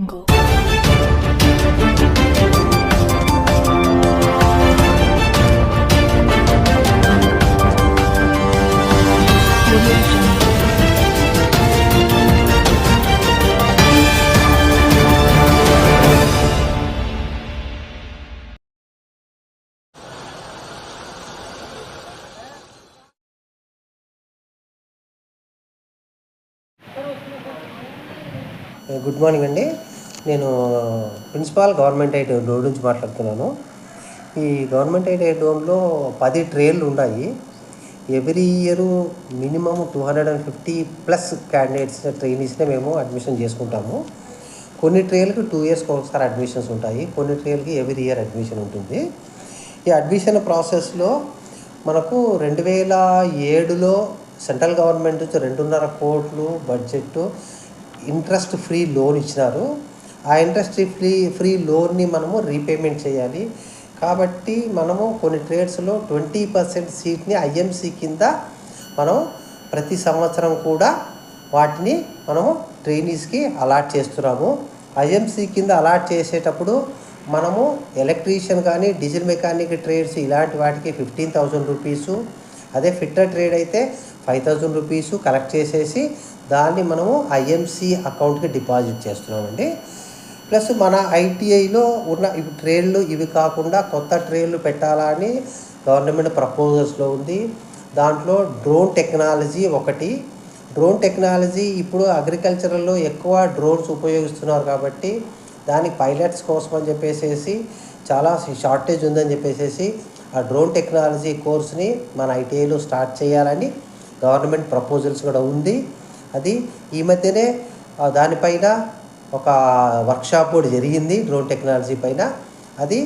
Jungle. Good morning అండి. నేను principal government aid door నుంచి మాట్లాడుతున్నాను. ఈ గవర్నమెంట్ ఎయిడ్ డోర్లో 10 ట్రేలు ఉన్నాయి. ఎవ్రీ ఇయర్ మినిమమ్ 250+ క్యాండిడేట్స్ ట్రైనీస్నే మేము అడ్మిషన్ చేసుకుంటాము. కొన్ని ట్రేలకు 2 ఇయర్స్కి ఒకసారి అడ్మిషన్స్ ఉంటాయి, కొన్ని ట్రేలకి ఎవ్రీ ఇయర్ అడ్మిషన్ ఉంటుంది. ఈ అడ్మిషన్ ప్రాసెస్లో మనకు 2007లో సెంట్రల్ గవర్నమెంట్ నుంచి 2.5 కోట్లు బడ్జెట్ ఇంట్రెస్ట్ ఫ్రీ లోన్ ఇచ్చినారు. ఆ ఇంట్రెస్ట్ ఫ్రీ లోన్ని మనము రీపేమెంట్ చేయాలి. కాబట్టి మనము కొన్ని ట్రేడ్స్లో 20% సీట్ని ఐఎంసీ కింద మనం ప్రతి సంవత్సరం కూడా వాటిని మనము ట్రైనీస్కి అలాట్ చేస్తున్నాము. ఐఎంసీ కింద అలాట్ చేసేటప్పుడు మనము ఎలక్ట్రీషియన్ కానీ డీజిల్ మెకానిక్ ట్రేడ్స్ ఇలాంటి వాటికి 15,000 రూపీసు, అదే ఫిట్టర్ ట్రేడ్ అయితే 5,000 రూపీసు కలెక్ట్ చేసేసి దాన్ని మనము ఐఎంసీ అకౌంట్కి డిపాజిట్ చేస్తున్నామండి. ప్లస్ మన ఐటీఐలో ఉన్న ఇవి ట్రేడ్లు ఇవి కాకుండా కొత్త ట్రేడ్లు పెట్టాలని గవర్నమెంట్ ప్రపోజల్స్లో ఉంది. దాంట్లో డ్రోన్ టెక్నాలజీ ఒకటి. డ్రోన్ టెక్నాలజీ ఇప్పుడు అగ్రికల్చర్లో ఎక్కువ డ్రోన్స్ ఉపయోగిస్తున్నారు కాబట్టి దానికి పైలట్స్ కోసం అని చెప్పేసి చాలా షార్టేజ్ ఉందని చెప్పేసి ఆ డ్రోన్ టెక్నాలజీ కోర్స్ని మన ఐటీఐలో స్టార్ట్ చేయాలని గవర్నమెంట్ ప్రపోజల్స్ కూడా ఉంది. అది ఈ మధ్యనే దానిపైన ఒక వర్క్షాప్ కూడా జరిగింది డ్రోన్ టెక్నాలజీ పైన. అది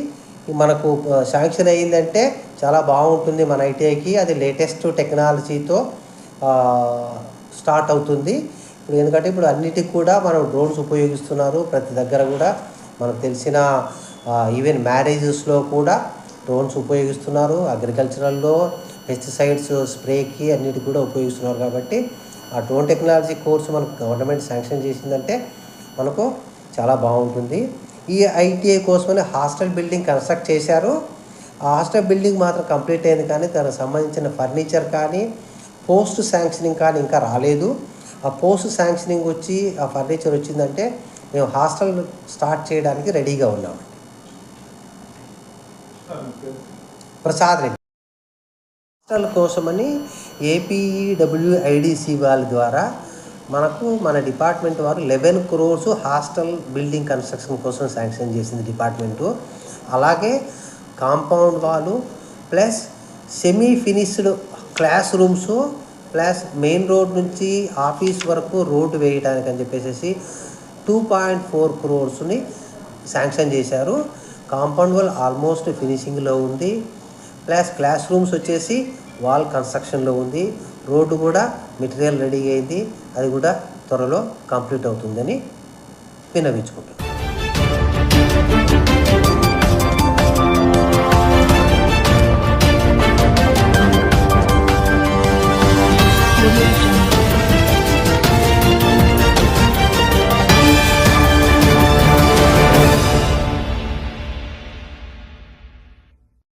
మనకు శాంక్షన్ అయ్యిందంటే చాలా బాగుంటుంది మన ఐటీఐకి. అది లేటెస్ట్ టెక్నాలజీతో స్టార్ట్ అవుతుంది ఇప్పుడు. ఎందుకంటే ఇప్పుడు అన్నిటికి కూడా మనం డ్రోన్స్ ఉపయోగిస్తున్నారు ప్రతి దగ్గర కూడా. మనకు తెలిసిన ఈవెన్ మ్యారేజెస్లో కూడా డ్రోన్స్ ఉపయోగిస్తున్నారు, అగ్రికల్చరల్లో పెస్టిసైడ్స్ స్ప్రేకి అన్నిటికి కూడా ఉపయోగిస్తున్నారు. కాబట్టి ఆ డ్రోన్ టెక్నాలజీ కోర్సు మనకు గవర్నమెంట్ శాంక్షన్ చేసిందంటే మనకు చాలా బాగుంటుంది. ఈ ఐటీఐ కోసమని హాస్టల్ బిల్డింగ్ కన్స్ట్రక్ట్ చేశారు. ఆ హాస్టల్ బిల్డింగ్ మాత్రం కంప్లీట్ అయింది, కానీ దానికి సంబంధించిన ఫర్నిచర్ కానీ పోస్ట్ శాంక్షనింగ్ కానీ ఇంకా రాలేదు. ఆ పోస్ట్ శాంక్షనింగ్ వచ్చి ఆ ఫర్నిచర్ వచ్చిందంటే మేము హాస్టల్ స్టార్ట్ చేయడానికి రెడీగా ఉన్నామండి. ప్రసాద్ రెడ్డి. హాస్టల్ కోసమని ఏపీడబ్ల్యూఐడిసి వాళ్ళ ద్వారా మనకు మన డిపార్ట్మెంట్ వారు 11 crores హాస్టల్ బిల్డింగ్ కన్స్ట్రక్షన్ కోసం శాంక్షన్ చేసింది డిపార్ట్మెంటు. అలాగే కాంపౌండ్ వాళ్ళు plus semi finished class rooms plus main road నుంచి ఆఫీస్ వరకు రోడ్డు వేయడానికి అని చెప్పేసి 2.4 crores శాంక్షన్ చేశారు. కాంపౌండ్ వాల్ ఆల్మోస్ట్ ఫినిషింగ్లో ఉంది. ప్లస్ క్లాస్ రూమ్స్ వచ్చేసి వాల్ కన్స్ట్రక్షన్లో ఉంది. రోడ్డు కూడా మెటీరియల్ రెడీ అయింది, అది కూడా త్వరలో కంప్లీట్ అవుతుందని విన్నవించుకుంటున్నాను.